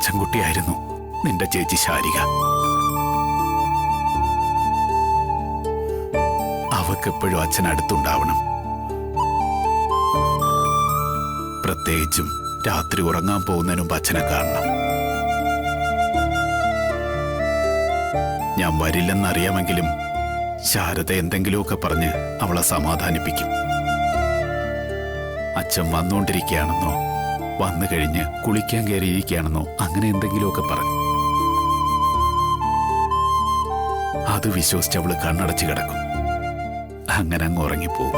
അച്ഛൻകുട്ടിയായിരുന്നു നിന്റെ ചേച്ചി ശാരിക. അവക്കെപ്പോഴും അച്ഛനടുത്തുണ്ടാവണം. പ്രത്യേകിച്ചും രാത്രി ഉറങ്ങാൻ പോകുന്നതിന് മുമ്പ് അച്ഛനെ കാണണം. ഞാൻ വരില്ലെന്നറിയാമെങ്കിലും ശാരദ എന്തെങ്കിലുമൊക്കെ പറഞ്ഞ് അവളെ സമാധാനിപ്പിക്കും. അച്ഛൻ വന്നുകൊണ്ടിരിക്കുകയാണെന്നോ വന്നു കഴിഞ്ഞ് കുളിക്കാൻ കയറിയിരിക്കുകയാണെന്നോ അങ്ങനെ എന്തെങ്കിലുമൊക്കെ പറഞ്ഞു. അത് വിശ്വസിച്ച് അവള് കണ്ണടച്ച് കിടക്കും. അങ്ങനെ അങ്ങ് ഉറങ്ങിപ്പോവും.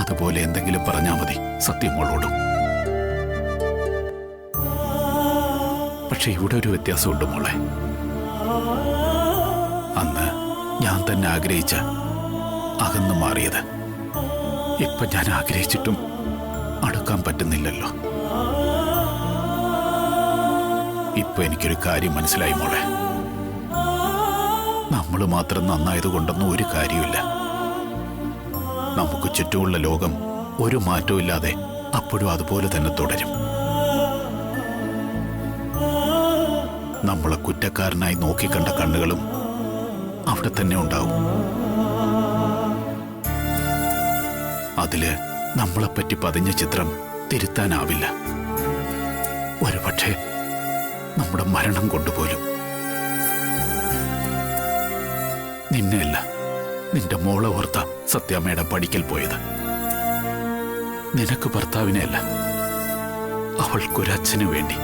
അതുപോലെ എന്തെങ്കിലും പറഞ്ഞാൽ മതി സത്യം മോളോടും. പക്ഷെ ഇവിടെ ഒരു വ്യത്യാസമുണ്ട് മോളെ. അന്ന് ഞാൻ തന്നെ ആഗ്രഹിച്ച അകന്നു മാറിയത് ഇപ്പൊ ഞാൻ ആഗ്രഹിച്ചിട്ടും അടുക്കാൻ പറ്റുന്നില്ലല്ലോ. ഇപ്പൊ എനിക്കൊരു കാര്യം മനസ്സിലായി മോളെ. നമ്മൾ മാത്രം നന്നായതുകൊണ്ടൊന്നും ഒരു കാര്യമില്ല. നമുക്ക് ചുറ്റുമുള്ള ലോകം ഒരു മാറ്റവും ഇല്ലാതെ അപ്പോഴും അതുപോലെ തന്നെ തുടരും. നമ്മളെ കുറ്റക്കാരനായി നോക്കിക്കണ്ട കണ്ണുകളും അവിടെ തന്നെ ഉണ്ടാവും. അതില് നമ്മളെപ്പറ്റി പതിഞ്ഞ ചിത്രം തിരുത്താനാവില്ല. ഒരുപക്ഷെ നമ്മുടെ മരണം കൊണ്ടുപോലും. നിന്നെയല്ല, നിന്റെ മോളെ ഓർത്ത സത്യാമ്മയുടെ പഠിക്കൽ പോയത്. നിനക്ക് ഭർത്താവിനെയല്ല, അവൾക്കൊരച്ഛനു വേണ്ടി.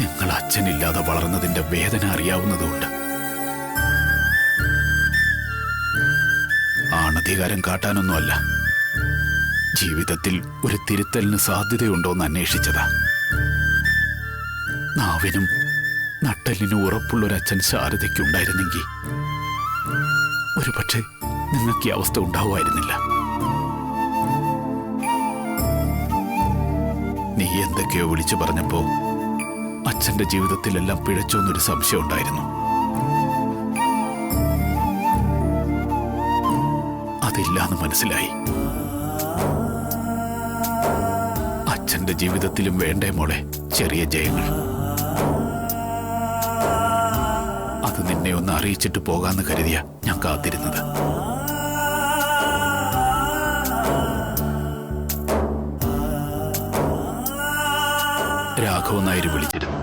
നിങ്ങൾ അച്ഛനില്ലാതെ വളർന്നതിന്റെ വേദന അറിയാവുന്നതുകൊണ്ട്. ആണധികാരം കാട്ടാനൊന്നുമല്ല, ജീവിതത്തിൽ ഒരു തിരുത്തലിന് സാധ്യതയുണ്ടോന്ന് അന്വേഷിച്ചതാ. നാവിനും നട്ടലിനും ഉറപ്പുള്ളൊരച്ഛൻ ശാരദയ്ക്കുണ്ടായിരുന്നെങ്കിൽ ഒരുപക്ഷെ നിങ്ങൾക്ക് ഈ അവസ്ഥ ഉണ്ടാവുമായിരുന്നില്ല. നീ എന്തൊക്കെയോ വിളിച്ചു പറഞ്ഞപ്പോ അച്ഛന്റെ ജീവിതത്തിലെല്ലാം പിഴച്ചോന്നൊരു സംശയം ഉണ്ടായിരുന്നു. അതില്ലാന്ന് മനസ്സിലായി. അച്ഛന്റെ ജീവിതത്തിലും വേണ്ടേ മോളെ ചെറിയ ജയങ്ങൾ. അത് നിന്നെ ഒന്ന് അറിയിച്ചിട്ട് പോകാന്ന് കരുതിയ ഞാൻ കാത്തിരുന്നത്. രാഘവൻ നായർ വിളിച്ചിരുന്നു.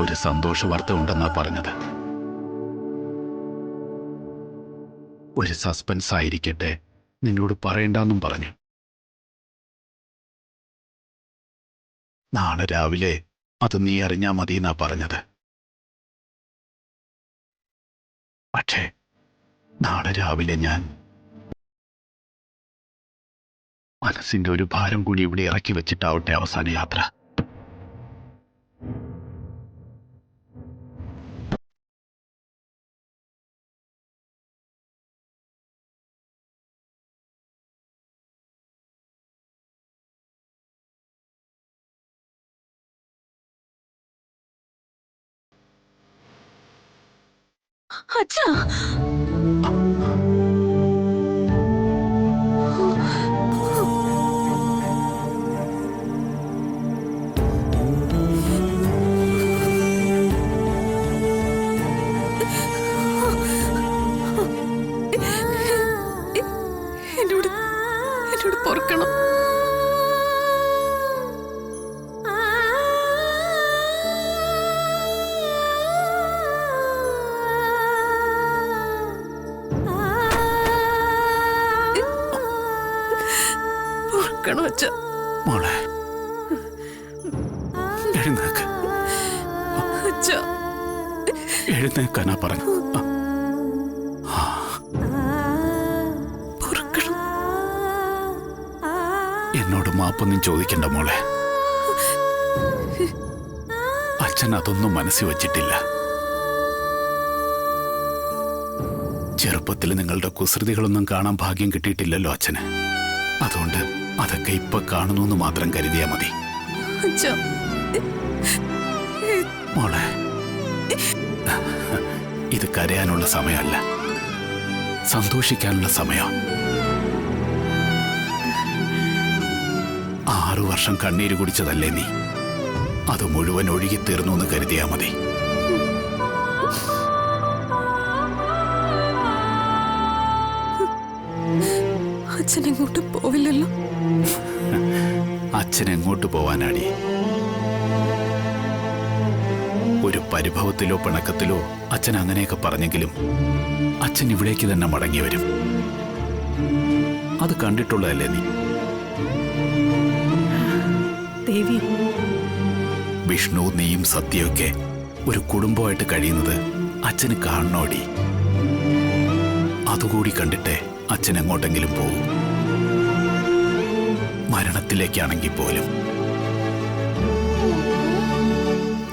ഒരു സന്തോഷ വാർത്ത ഉണ്ടെന്നാ പറഞ്ഞത്. ഒരു സസ്പെൻസ് ആയിരിക്കട്ടെ, നിന്നോട് പറയണ്ടെന്നും പറഞ്ഞു. നാളെ രാവിലെ അത് നീ അറിഞ്ഞാ മതിയെന്നാ പറഞ്ഞത്. പക്ഷേ നാളെ രാവിലെ ഞാൻ മനസ്സിന്റെ ഒരു ഭാരം കൂടി ഇവിടെ ഇറക്കി വെച്ചിട്ടാവട്ടെ അവസാന യാത്ര. അച്ഛാ, എന്നോട് പൊറുക്കണം. അച്ഛ, മോളെ എഴുന്നേക്ക്. എഴുന്നേക്കാനാ പറഞ്ഞു. എന്നോട് മാപ്പൊന്നും ചോദിക്കണ്ട മോളെ. അച്ഛൻ അതൊന്നും മനസ്സിൽ വച്ചിട്ടില്ല. ചെറുപ്പത്തിൽ നിങ്ങളുടെ കുസൃതികളൊന്നും കാണാൻ ഭാഗ്യം കിട്ടിയിട്ടില്ലല്ലോ അച്ഛന്. അതുകൊണ്ട് അതൊക്കെ ഇപ്പൊ കാണുന്നു മാത്രം കരുതിയാ മതി. മോളെ, ഇത് കരയാനുള്ള സമയമല്ല. സന്തോഷിക്കാനുള്ള സമയം. 6 വർഷം കണ്ണീര് കുടിച്ചതല്ലേ നീ? അത് മുഴുവൻ ഒഴുകിത്തീർന്നു എന്ന് കരുതിയാ മതി. അച്ഛൻ എങ്ങോട്ടും പോവില്ലല്ലോ. അച്ഛൻ എങ്ങോട്ട് പോവാനാടി? ഒരു പരിഭവത്തിലോ പിണക്കത്തിലോ അച്ഛൻ അങ്ങനെയൊക്കെ പറഞ്ഞെങ്കിലും അച്ഛൻ ഇവിടേക്ക് തന്നെ മടങ്ങി വരും. അത് കണ്ടിട്ടുള്ളതല്ലേ നീ? ദേവി, വിഷ്ണു, നീയും സത്യമൊക്കെ ഒരു കുടുംബമായിട്ട് കഴിയുന്നത് അച്ഛന് കാണണോടി. അതുകൂടി കണ്ടിട്ടേ അച്ഛൻ എങ്ങോട്ടെങ്കിലും പോവും, മരണത്തിലേക്കാണെങ്കിൽ പോലും.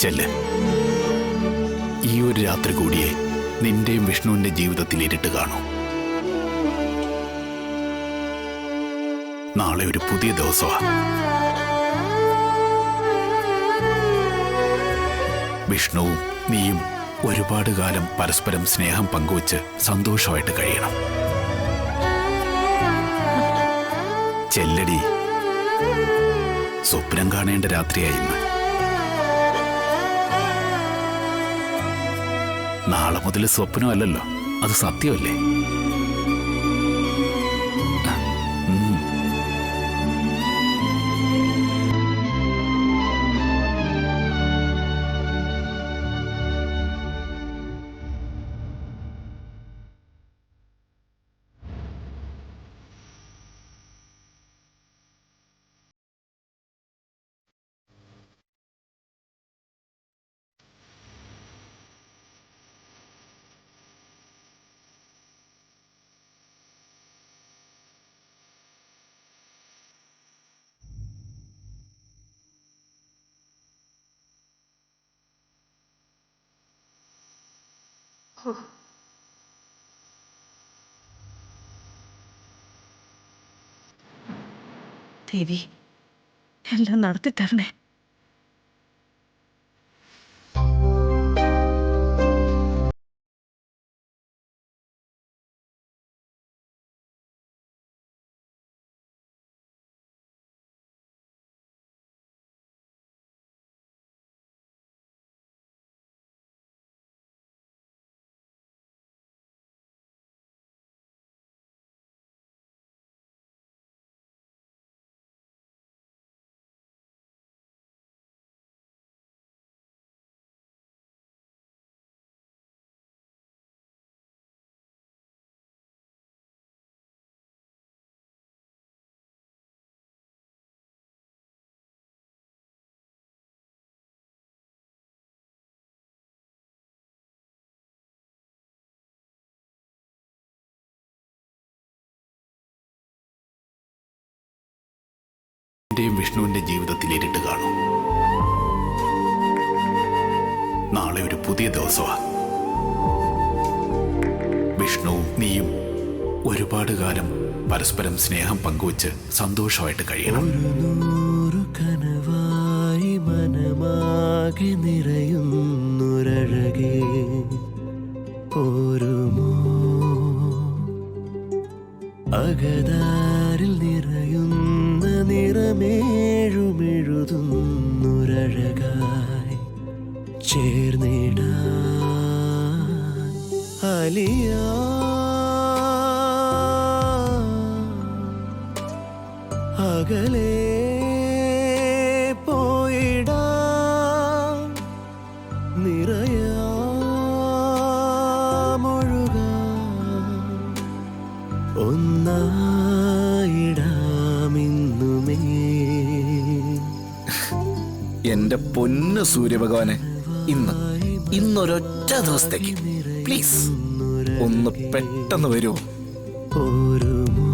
ചെല്ല്. ഈ ഒരു രാത്രി കൂടിയേ നിന്റെയും വിഷ്ണുവിന്റെ ജീവിതത്തിൽ ഇരുട്ട് കാണൂ. നാളെ ഒരു പുതിയ ദിവസമാണ്. വിഷ്ണുവും നീയും ഒരുപാട് കാലം പരസ്പരം സ്നേഹം പങ്കുവച്ച് സന്തോഷമായിട്ട് കഴിയണം. ചെല്ലടി. സ്വപ്നം കാണേണ്ട രാത്രിയായി ഇന്ന്. നാളെ മുതൽ സ്വപ്നമല്ലല്ലോ, അത് സത്യമല്ലേ? ദേവി, എല്ലാം നടത്തി തരണേ. നിന്റെയും വിഷ്ണുവിന്റെ ജീവിതത്തിൽ ഇരുട്ട് കാണൂ. നാളെ ഒരു പുതിയ ദിവസമാണ്. വിഷ്ണുവും നീയും ഒരുപാട് കാലം പരസ്പരം സ്നേഹം പങ്കുവച്ച് സന്തോഷമായിട്ട് കഴിയണം. കനവായി മനമാകെ നിറയുന്നൊരഴകേ, ഓരുമോ അകതാരിൽ നിറയുന്ന നിറമേഴുമെഴുതുന്നൊരഴകായി ചേർന്നിടാൻ അലിയാ അകലേ പോയിടാം നിറയാമൊഴുകാം ഒന്നായിടാമിന്നുമേ. എന്റെ പൊന്ന് സൂര്യഭഗവാനെ, ഇന്നൊരൊറ്റ ദിവസത്തേക്ക് പ്ലീസ് ഒന്ന് പെട്ടെന്ന് വരൂ. ഓരുമോ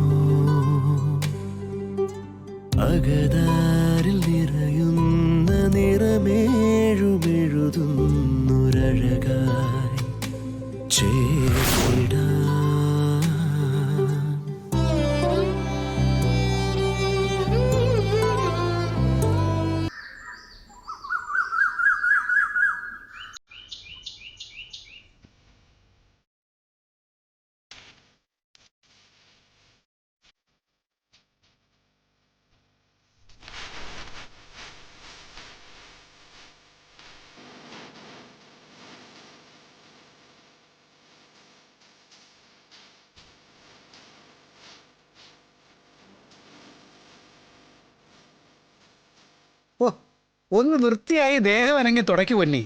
അകതാരിൽ നിറയുന്ന നിറമേഴുമെഴുതുന്നൊരഴകായി ചേർന്നിടാം. ഒന്ന് വൃത്തിയായി ദേഹം അനങ്ങി തുടയ്ക്ക് പൊന്നി.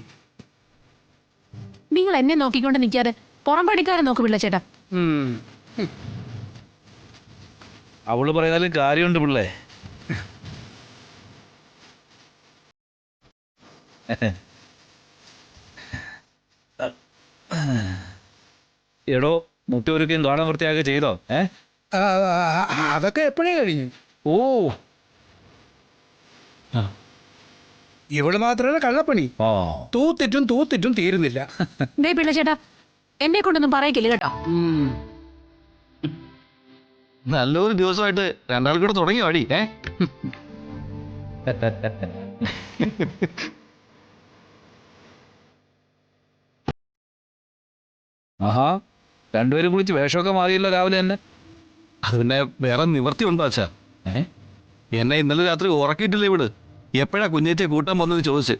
നിങ്ങൾ എന്നെ നോക്കിക്കൊണ്ട് നിൽക്കാതെ പുറം പണിക്കാരെ നോക്ക് പിള്ളച്ചേട്ടാ. അവള് പറയുന്നാലും കാര്യമുണ്ട് പിള്ളേ. എടോ മുറ്റൊരുക്കും കാണാൻ വൃത്തിയാക്കി ചെയ്തോ? അതൊക്കെ എപ്പോഴേ കഴിഞ്ഞു. ഓ, ഇവള് മാത്രമല്ല കള്ളപ്പണി. തൂത്തിട്ടും തീരുന്നില്ല. ദേ പിള്ളച്ചേട്ടാ, എന്നെ കൊണ്ടൊന്നും പറയിക്കില്ല കേട്ടോ. നല്ലൊരു ദിവസമായിട്ട് രണ്ടാൾ കൂടെ തുടങ്ങി വാടി. ആഹാ, രണ്ടുപേരും കുളിച്ച് വേഷമൊക്കെ മാറിയല്ലോ രാവിലെ തന്നെ. അത് പിന്നെ വേറെ നിവർത്തി ഉണ്ടോ അച്ഛാ? എന്നെ ഇന്നലെ രാത്രി ഉറക്കിയിട്ടില്ല ഇവിടെ. എപ്പോഴാ കുഞ്ഞേറ്റിയെ കൂട്ടാൻ വന്നത് ചോദിച്ച്.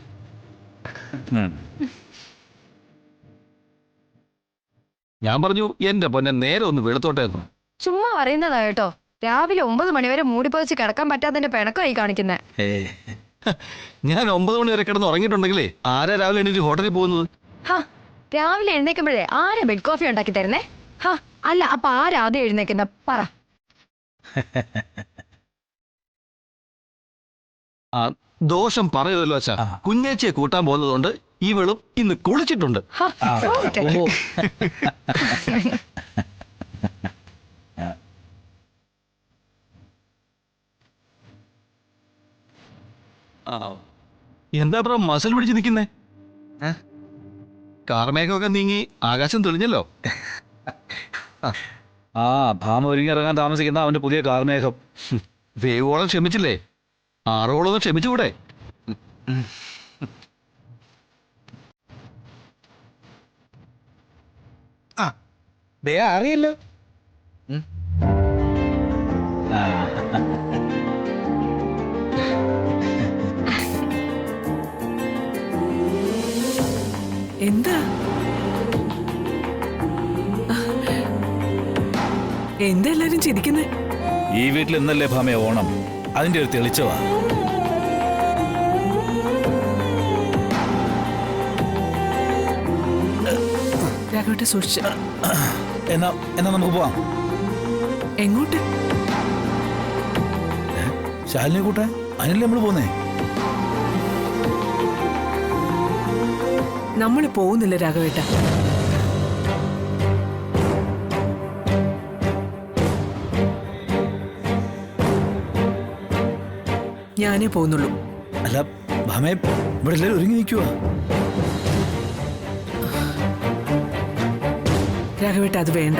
ഞാൻ പറഞ്ഞു എന്റെ പൊന്നെ നേരെ ഒന്ന് വെളുത്തോട്ടായിരുന്നു. ചുമ്മാ പറയുന്നതാ കേട്ടോ. രാവിലെ 9 മണിവരെ മൂടിപ്പൊതിച്ച് കിടക്കാൻ പറ്റാത്തതിന്റെ പിണക്കമായി കാണിക്കുന്നേ. ഞാൻ 9 മണി വരെ കിടന്ന് ഉറങ്ങിയിട്ടുണ്ടെങ്കിലേ ആരാ രാവിലെ എണീറ്റ് ഹോട്ടലിൽ പോകുന്നത്? രാവിലെ എഴുന്നേക്കുമ്പോഴേ ആരാ ബെഡ് കോഫി ഉണ്ടാക്കി തരുന്നേ? അല്ല, അപ്പൊ ആരാ ആദ്യം എഴുന്നേക്കുന്ന പറ. ദോഷം പറയുമല്ലോ അച്ഛാ. കുഞ്ഞേച്ചിയെ കൂട്ടാൻ പോകുന്നതുകൊണ്ട് ഇവളും ഇന്ന് കുളിച്ചിട്ടുണ്ട്. എന്താ പറ മസൽ പിടിച്ച് നിൽക്കുന്നേ? കാർമേഘമൊക്കെ നീങ്ങി ആകാശം തെളിഞ്ഞല്ലോ. ആ ഭാമ ഒരുങ്ങി ഇറങ്ങാൻ താമസിക്കുന്ന അവന്റെ പുതിയ കാർമേഘം. വേവോളം ക്ഷമിച്ചില്ലേ? 6 ഓളം ക്ഷമിച്ചുകൂടെ? ദേ അറിയല്ലോ. എന്താ എല്ലാരും ചിരിക്കുന്നേ? ഈ വീട്ടിൽ ഇന്നല്ലേ ഭാമയെ ഓണം, അതിന്റെ ഒരു തെളിച്ചവാ. രാഘവട്ടെ സൂക്ഷിച്ച്. എന്നാ നമുക്ക് പോവാം. എങ്ങോട്ട്? ശാലിനെ കൂട്ടാൻ അതിനല്ലേ നമ്മള് പോന്നേ. നമ്മൾ പോകുന്നില്ല രാഘവേട്ട. ഞാനേ പോകുന്നുള്ളൂ. അല്ല ഭാമയെ ഇവിടെ എല്ലാവരും ഒരുങ്ങി നിൽക്കുവാ. രാഘവേട്ട അത് വേണ്ട.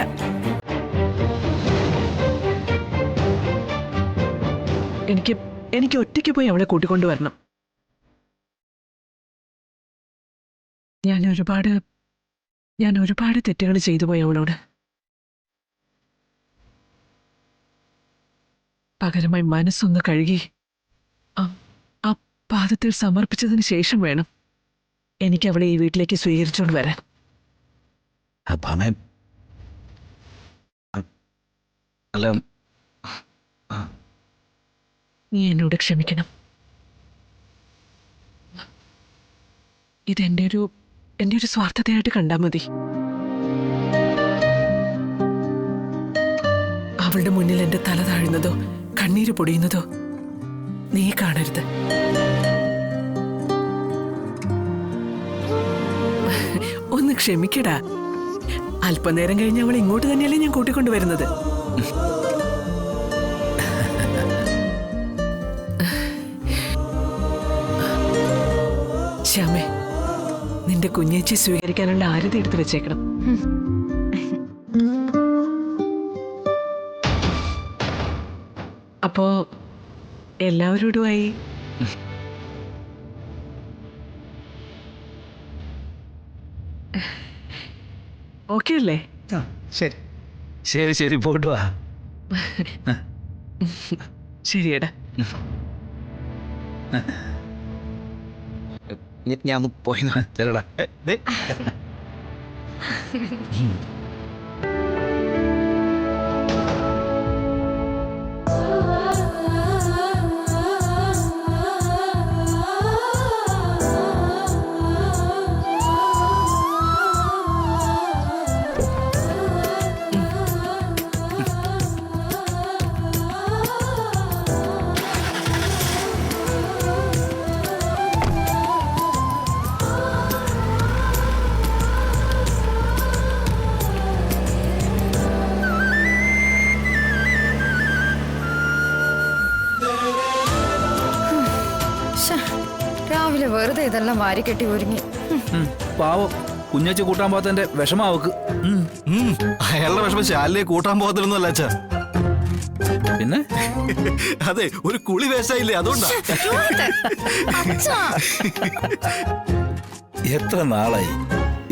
എനിക്ക് ഒറ്റയ്ക്ക് പോയി അവളെ കൂട്ടിക്കൊണ്ടുവരണം. ഞാൻ ഒരുപാട് തെറ്റുകൾ ചെയ്തു പോയി അവളോട്. പകരമായി മനസ്സൊന്ന് കഴുകി ആ പാദത്തിൽ സമർപ്പിച്ചതിന് ശേഷം വേണം എനിക്ക് അവളെ ഈ വീട്ടിലേക്ക് സ്വീകരിച്ചുകൊണ്ട് വരാൻ. അല്ല, നീ എന്നോട് ക്ഷമിക്കണം. ഇതെന്റെ ഒരു സ്വാർത്ഥതയായിട്ട് കണ്ടാൽ മതി. അവളുടെ മുന്നിൽ എന്റെ തല താഴുന്നതോ കണ്ണീര് പൊടിയുന്നതോ നീ കാണരുത്. ഒന്ന് ക്ഷമിക്കടാ. അല്പനേരം കഴിഞ്ഞ് അവൾ ഇങ്ങോട്ട് തന്നെയല്ലേ ഞാൻ കൂട്ടിക്കൊണ്ടുവരുന്നത്. ശ്യാമേ, നിന്റെ കുഞ്ഞേച്ചി സ്വീകരിക്കാനുള്ള ആരതി എടുത്ത് വെച്ചേക്കണം. അപ്പോ എല്ലാവരോടുമായി ഓക്കെ അല്ലേ? ശരി ശരി ശരി പോയിട്ട് വാ. ശരിയടാ. ഞാൻ ഒന്ന് പോയി ചെല്ലടാ. രാവിലെ വെറുതെ ഇതെല്ലാം വാരിക്കെട്ടി ഒരുങ്ങി. പാവം കുഞ്ഞേച്ചി കൂട്ടാൻ പോകാത്തതിന്റെ വിഷമാവക്ക്. അയാളുടെ വിഷമം ശാലിനെ കൂട്ടാൻ പോകത്തില്ലെന്നല്ല അച്ഛാ. പിന്നെ അതെ, ഒരു കുളി വേഷായില്ലേ, അതുകൊണ്ടാ. എത്ര നാളായി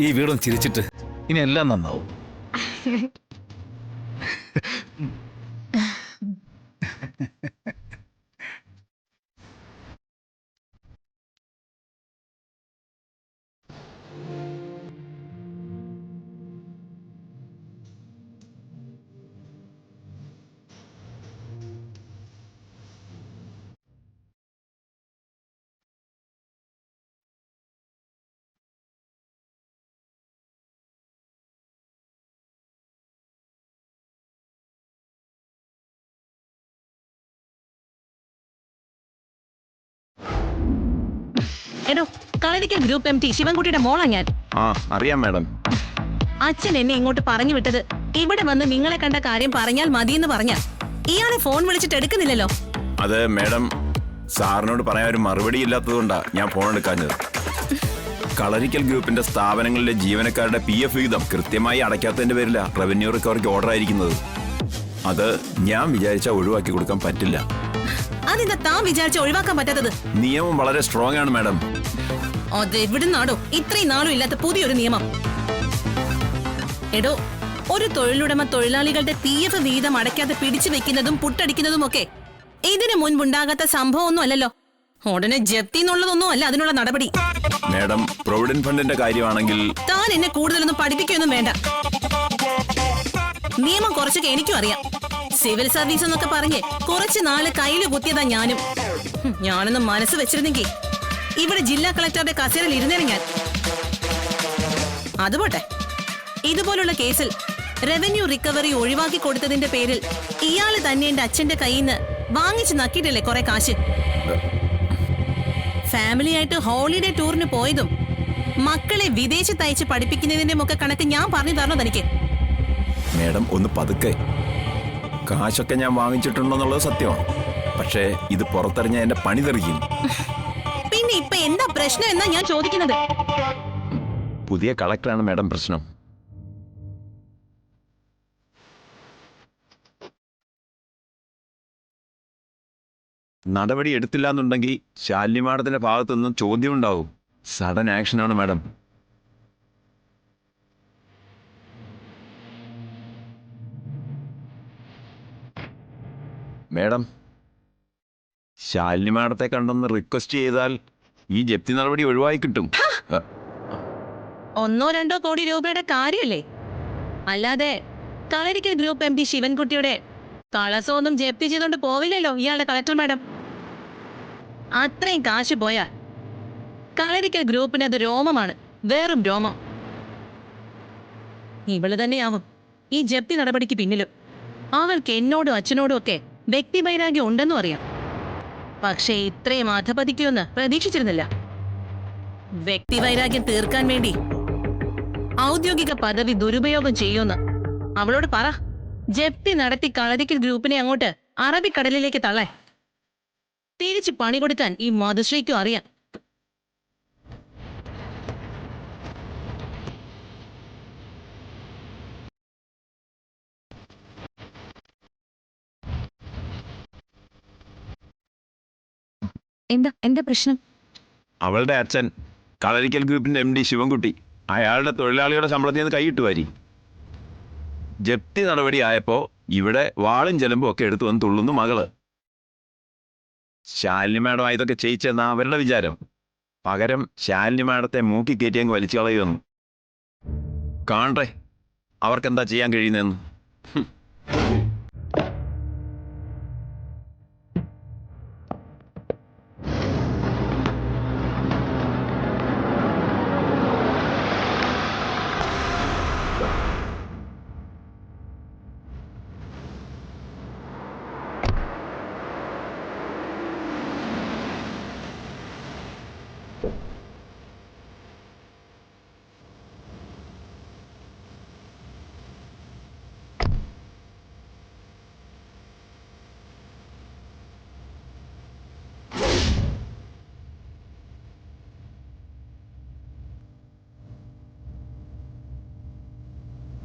ഈ വീടും ചിരിച്ചിട്ട്. ഇനി എല്ലാം നന്നാവും. എടോ, കളരിക്കൽ ഗ്രൂപ്പ് MD ശിവൻകുട്ടിയുടെ മോളാ ഞാൻ. അറിയാം മാഡം. അച്ഛൻ എന്നെ ഇങ്ങോട്ട് പറഞ്ഞു വിട്ടത് ഇവിടെ വന്ന് നിങ്ങളെ കണ്ട കാര്യം പറഞ്ഞാൽ മതിയെന്ന് പറഞ്ഞ ഇയാളെ ഫോൺ വിളിച്ചിട്ട് എടുക്കുന്നില്ലല്ലോ. അത് മാഡം, സാറിനോട് പറയാൻ ഒരു മറുപടി ഇല്ലാത്തതുകൊണ്ടാ ഞാൻ ഫോൺ എടുക്കാഞ്ഞത്. കളരിക്കൽ ഗ്രൂപ്പിന്റെ സ്ഥാപനങ്ങളിലെ ജീവനക്കാരുടെ PF വിഹിതം കൃത്യമായി അടയ്ക്കാത്തതിന്റെ പേരില റവന്യൂ റിക്കവറിക്ക് ഓർഡർ ആയിരിക്കുന്നത്. അത് ഞാൻ വിചാരിച്ചാൽ ഒഴിവാക്കി കൊടുക്കാൻ പറ്റില്ല. അതെന്താ താൻ വിചാരിച്ച ഒഴിവാക്കാൻ പറ്റാത്തത്? നിയമം വളരെ സ്ട്രോങ് ആണ് മാഡം. അത് എവിടുന്നാടോ ഇത്രയും നാളും ഇല്ലാത്ത പുതിയൊരു നിയമം? എടോ, ഒരു തൊഴിലുടമ തൊഴിലാളികളുടെ PF വിഹിതം അടയ്ക്കാതെ പിടിച്ചു വെക്കുന്നതും പുട്ടടിക്കുന്നതും ഒക്കെ ഇതിനു മുൻപുണ്ടാകാത്ത സംഭവമൊന്നും അല്ലല്ലോ. ഉടനെ ജപ്തി എന്നുള്ളതൊന്നും അല്ല അതിനുള്ള നടപടി. മാഡം, പ്രൊവിഡന്റ് ഫണ്ടിന്റെ കാര്യമാണെങ്കിൽ താൻ എന്നെ കൂടുതലൊന്നും പഠിപ്പിക്കുകയൊന്നും വേണ്ട. നിയമം കുറച്ചൊക്കെ എനിക്കും അറിയാം. സിവിൽ സർവീസ് എന്നൊക്കെ പറഞ്ഞ് കുറച്ച് നാള് കയ്യില് കുത്തിയതാ ഞാനും. ഞാനൊന്ന് മനസ്സ് വെച്ചിരുന്നെങ്കിൽ ഇവിടെ ജില്ലാ കളക്ടറുടെ കസേരയിൽ ഇരുന്നേനെ ഞാൻ. അതുപോട്ടെ, ഇതുപോലുള്ള കേസിൽ റവന്യൂ റിക്കവറി ഒഴിവാക്കി കൊടുത്തതിന്റെ പേരിൽ ഇയാള് തന്നെ എന്റെ അച്ഛന്റെ കയ്യിൽ നിന്ന് വാങ്ങിച്ച് നക്കിയിട്ടില്ലേ കുറെ കാശ്. ഫാമിലി ആയിട്ട് ഹോളിഡേ ടൂറിന് പോയതും മക്കളെ വിദേശത്ത് അയച്ച് പഠിപ്പിക്കുന്നതിന്റെ ഒക്കെ കണക്ക് ഞാൻ പറഞ്ഞു തരണോ തനിക്ക്? മാഡം, ഒന്ന് പതുക്കെ. കാശൊക്കെ ഞാൻ വാങ്ങിച്ചിട്ടുണ്ടെന്നുള്ളത് സത്യമാണ്. പക്ഷേ ഇത് പുറത്തറിഞ്ഞ എന്റെ പണി തെറിക്കും. പിന്നെ ഇപ്പൊ എന്താ പ്രശ്നം എന്നാ ഞാൻ ചോദിക്കുന്നത്. പുതിയ കളക്ടറാണ് മാഡം പ്രശ്നം. നടപടി എടുത്തില്ല എന്നുണ്ടെങ്കിൽ ശാലിനി മാഡത്തിന്റെ ഭാഗത്തു നിന്നും ചോദ്യം ഉണ്ടാവും. സഡൻ ആക്ഷനാണ് മാഡം. മാഡം, ശാലിനി മാഡത്തെ കണ്ടൊന്ന് റിക്വസ്റ്റ് ചെയ്താൽ ഈ ജപ്തി നടപടി ഒഴിവായി കിട്ടും. 1-2 കോടി രൂപയുടെ കാര്യമല്ലേ? അല്ലാതെ കളരിക്കൽ ഗ്രൂപ്പ് MD ശിവൻകുട്ടിയുടെ കളസമൊന്നും ജപ്തി ചെയ്തോണ്ട് പോവില്ലല്ലോ ഇയാളുടെ കളക്ടർ മാഡം. അത്രയും കാശ് പോയാൽ കളരിക്കൽ ഗ്രൂപ്പിന് അത് രോമമാണ്, വേറും രോമം. ഇവള് തന്നെയാവും ഈ ജപ്തി നടപടിക്ക് പിന്നിലും. അവൾക്ക് എന്നോടും അച്ഛനോടും ഒക്കെ വ്യക്തിവൈരാഗ്യം ഉണ്ടെന്നും അറിയാം. പക്ഷേ ഇത്രയും അധപതിക്കുമെന്ന് പ്രതീക്ഷിച്ചിരുന്നില്ല. വ്യക്തിവൈരാഗ്യം തീർക്കാൻ വേണ്ടി ഔദ്യോഗിക പദവി ദുരുപയോഗം ചെയ്യുമെന്ന് അവളോട് പറ. ജപ്തി നടത്തി കളരിക്കൽ ഗ്രൂപ്പിനെ അങ്ങോട്ട് അറബിക്കടലിലേക്ക് തള്ളേ. തിരിച്ച് പണി കൊടുക്കാൻ ഈ മധുശ്രീക്കും അറിയാം. എന്താ പ്രശ്നം? അവളുടെ അച്ഛൻ കളരിക്കൽ ഗ്രൂപ്പിന്റെ MD ശിവൻകുട്ടി അയാളുടെ തൊഴിലാളിയുടെ ശമ്പളത്തിൽ നിന്ന് കൈയിട്ട് വാരി. ജപ്തി നടപടി ആയപ്പോ ഇവിടെ വാളും ചെലമ്പും ഒക്കെ എടുത്തു വന്ന് തുള്ളുന്നു മകള്. ശാലിനി മാഡം ഇതൊക്കെ ചെയ്യിച്ചെന്നാ അവരുടെ വിചാരം. പകരം ശാലിനി മാഡത്തെ മൂക്കി കയറ്റി അങ്ങ് വലിച്ചു കളയുമെന്ന്. കാണട്ടെ അവർക്കെന്താ ചെയ്യാൻ കഴിയുന്നതെന്ന്.